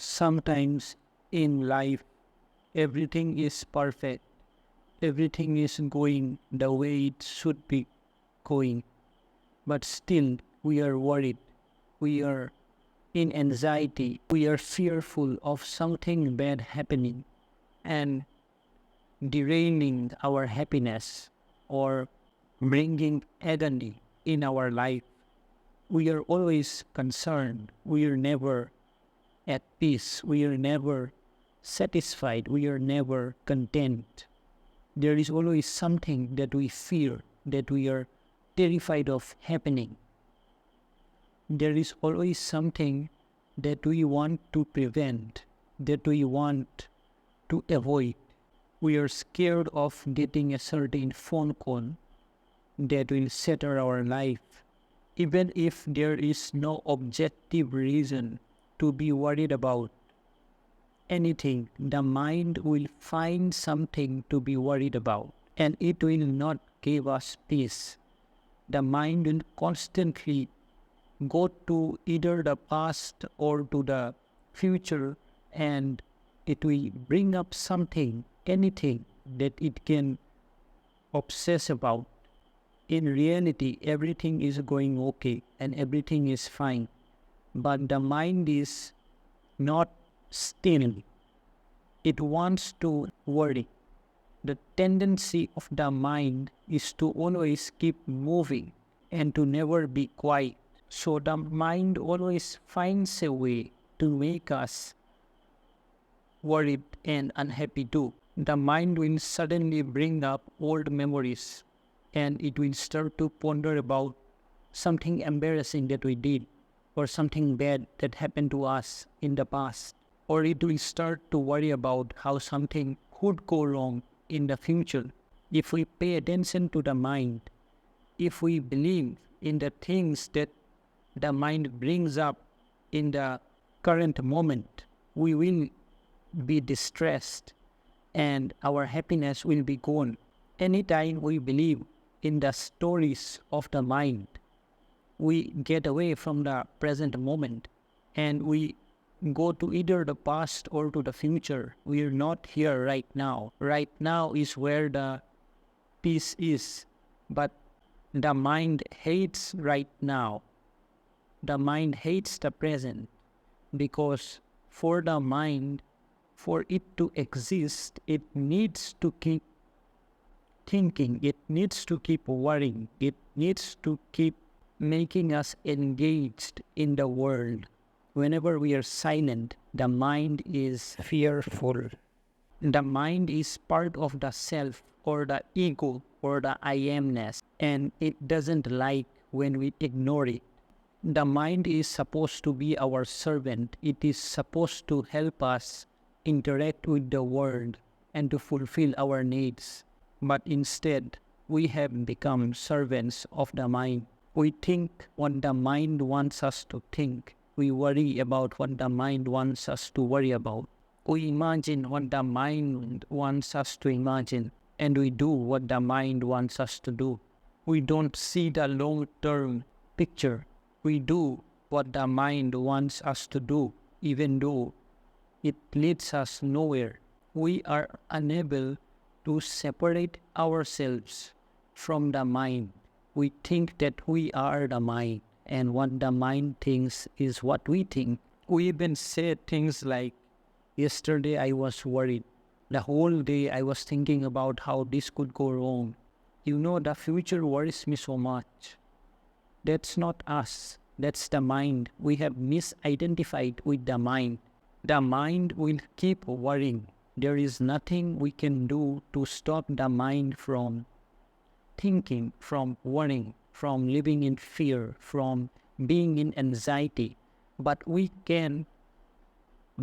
Sometimes in life, everything is perfect, everything is going the way it should be going, but still we are worried, we are in anxiety, we are fearful of something bad happening and derailing our happiness or bringing agony in our life. We are always concerned, we are never at peace, we are never satisfied, we are never content. There is always something that we fear, that we are terrified of happening. There is always something that we want to prevent, that we want to avoid. We are scared of getting a certain phone call that will shatter our life, even if there is no objective reason to be worried about anything. The mind will find something to be worried about, and it will not give us peace. The mind will constantly go to either the past or to the future, and it will bring up something, anything that it can obsess about. In reality, everything is going okay and everything is fine, but the mind is not still. It wants to worry. The tendency of the mind is to always keep moving and to never be quiet. So the mind always finds a way to make us worried and unhappy too. The mind will suddenly bring up old memories and it will start to ponder about something embarrassing that we did or something bad that happened to us in the past. Or it will start to worry about how something could go wrong in the future. If we pay attention to the mind, if we believe in the things that the mind brings up in the current moment, we will be distressed and our happiness will be gone. Anytime we believe in the stories of the mind, we get away from the present moment and we go to either the past or to the future. We are not here right now. Right now is where the peace is, but the mind hates right now. The mind hates the present because for the mind, for it to exist, it needs to keep thinking, it needs to keep worrying, it needs to keep making us engaged in the world. Whenever we are silent, the mind is fearful. The mind is part of the self or the ego or the I amness, and it doesn't like when we ignore it. The mind is supposed to be our servant. It is supposed to help us interact with the world and to fulfill our needs. But instead, we have become servants of the mind. We think what the mind wants us to think. We worry about what the mind wants us to worry about. We imagine what the mind wants us to imagine, and we do what the mind wants us to do. We don't see the long-term picture. We do what the mind wants us to do, even though it leads us nowhere. We are unable to separate ourselves from the mind. We think that we are the mind, and what the mind thinks is what we think. We even say things like, yesterday I was worried. The whole day I was thinking about how this could go wrong. You know, the future worries me so much. That's not us. That's the mind. We have misidentified with the mind. The mind will keep worrying. There is nothing we can do to stop the mind from thinking, from worrying, from living in fear, from being in anxiety. But we can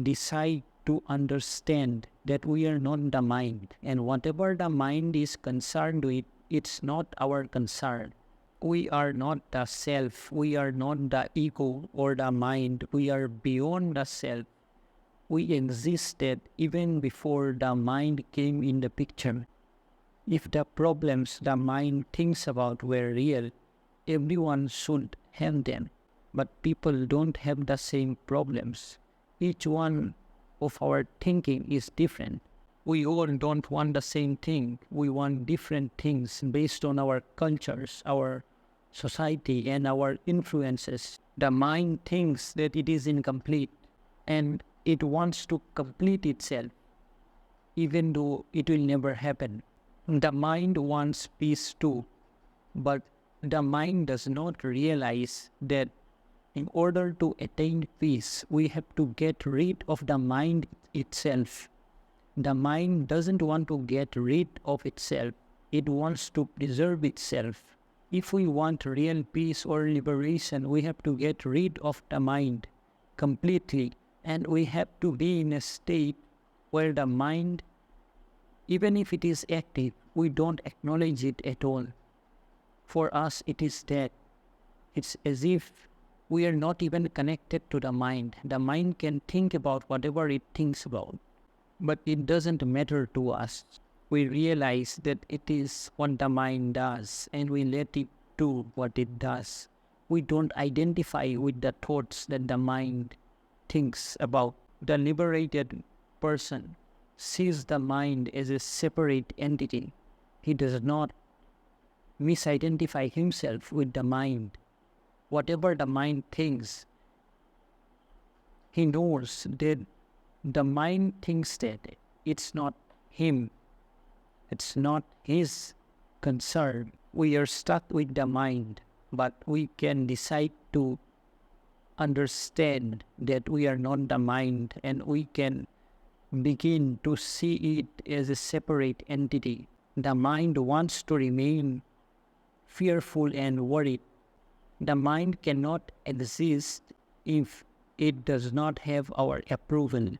decide to understand that we are not the mind, and whatever the mind is concerned with, it's not our concern. We are not the self, we are not the ego or the mind, we are beyond the self. We existed even before the mind came in the picture. If the problems the mind thinks about were real, everyone should have them. But people don't have the same problems. each one of our thinking is different. We all don't want the same thing. We want different things based on our cultures, our society, and our influences. The mind thinks that it is incomplete and it wants to complete itself, even though it will never happen. The mind wants peace too, but the mind does not realize that in order to attain peace, we have to get rid of the mind itself. The mind doesn't want to get rid of itself. It wants to preserve itself. If we want real peace or liberation, we have to get rid of the mind completely. And we have to be in a state where the mind, even if it is active, we don't acknowledge it at all. For us, it is dead. It's as if we are not even connected to the mind. The mind can think about whatever it thinks about, but it doesn't matter to us. We realize that it is what the mind does, and we let it do what it does. We don't identify with the thoughts that the mind thinks about. The liberated person sees the mind as a separate entity. He does not misidentify himself with the mind. Whatever the mind thinks, he knows that the mind thinks that it's not him, it's not his concern. We are stuck with the mind, but we can decide to understand that we are not the mind, and we can begin to see it as a separate entity. The mind wants to remain fearful and worried. The mind cannot exist if it does not have our approval.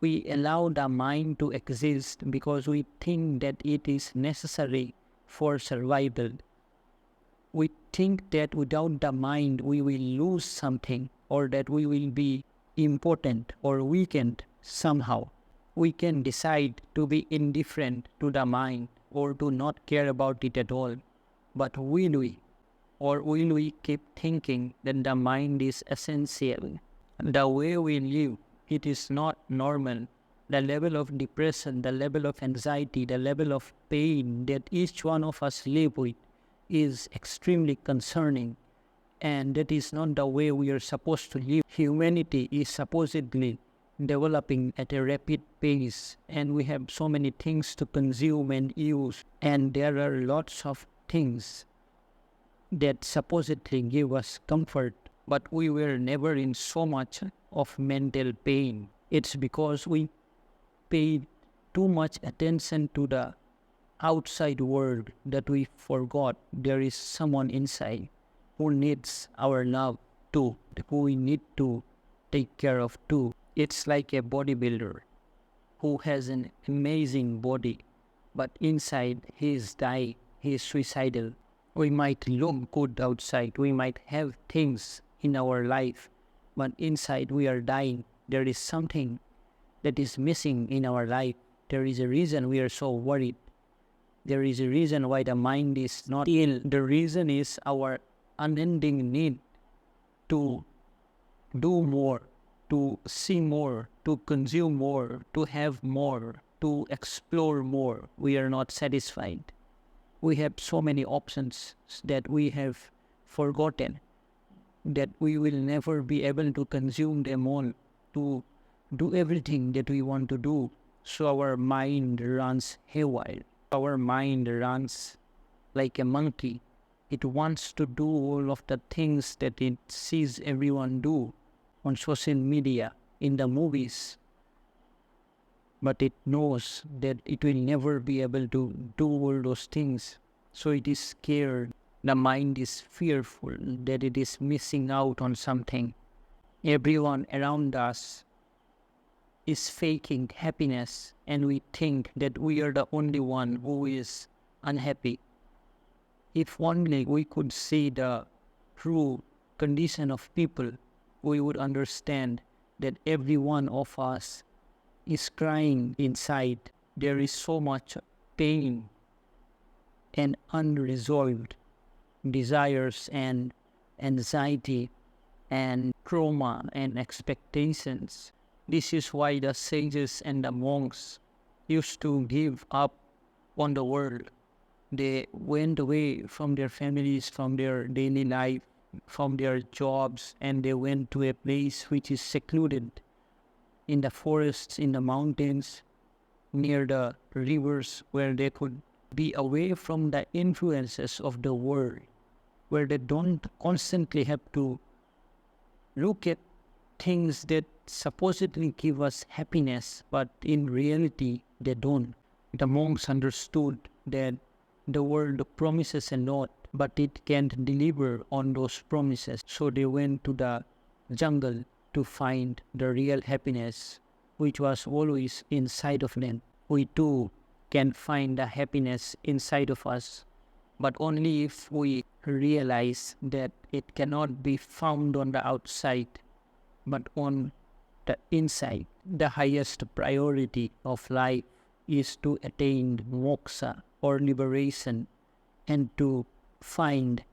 We allow the mind to exist because we think that it is necessary for survival. We think that without the mind we will lose something, or that we will be impotent or weakened somehow. We can decide to be indifferent to the mind or to not care about it at all. But will we? Or will we keep thinking that the mind is essential? The way we live, it is not normal. The level of depression, the level of anxiety, the level of pain that each one of us live with is extremely concerning. And that is not the way we are supposed to live. Humanity is supposedly developing at a rapid pace, and we have so many things to consume and use, and there are lots of things that supposedly give us comfort, but we were never in so much of mental pain. It's because we paid too much attention to the outside world that we forgot there is someone inside who needs our love too, who we need to take care of too. It's like a bodybuilder who has an amazing body, but inside he is dying, he is suicidal. We might look good outside, we might have things in our life, but inside we are dying. There is something that is missing in our life. There is a reason we are so worried. There is a reason why the mind is not ill. The reason is our unending need to do more, to see more, to consume more, to have more, to explore more. We are not satisfied. We have so many options that we have forgotten that we will never be able to consume them all, to do everything that we want to do. So our mind runs haywire. Our mind runs like a monkey. It wants to do all of the things that it sees everyone do on social media, in the movies. But it knows that it will never be able to do all those things. So it is scared. The mind is fearful that it is missing out on something. Everyone around us is faking happiness, and we think that we are the only one who is unhappy. If only we could see the true condition of people, we would understand that every one of us is crying inside. There is so much pain and unresolved desires and anxiety and trauma and expectations This is why the sages and the monks used to give up on the world. They went away from their families, from their daily life, from their jobs, and they went to a place which is secluded in the forests, in the mountains, near the rivers, where they could be away from the influences of the world, where they don't constantly have to look at things that supposedly give us happiness, but in reality they don't. The monks understood that the world promises a lot, but it can't deliver on those promises. So they went to the jungle to find the real happiness, which was always inside of them. We too can find the happiness inside of us, but only if we realize that it cannot be found on the outside, but on the inside. The highest priority of life is to attain moksha or liberation, and to find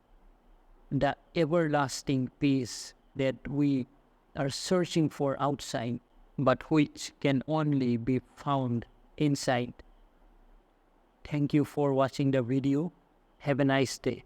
the everlasting peace that we are searching for outside, but which can only be found inside. Thank you for watching the video. Have a nice day.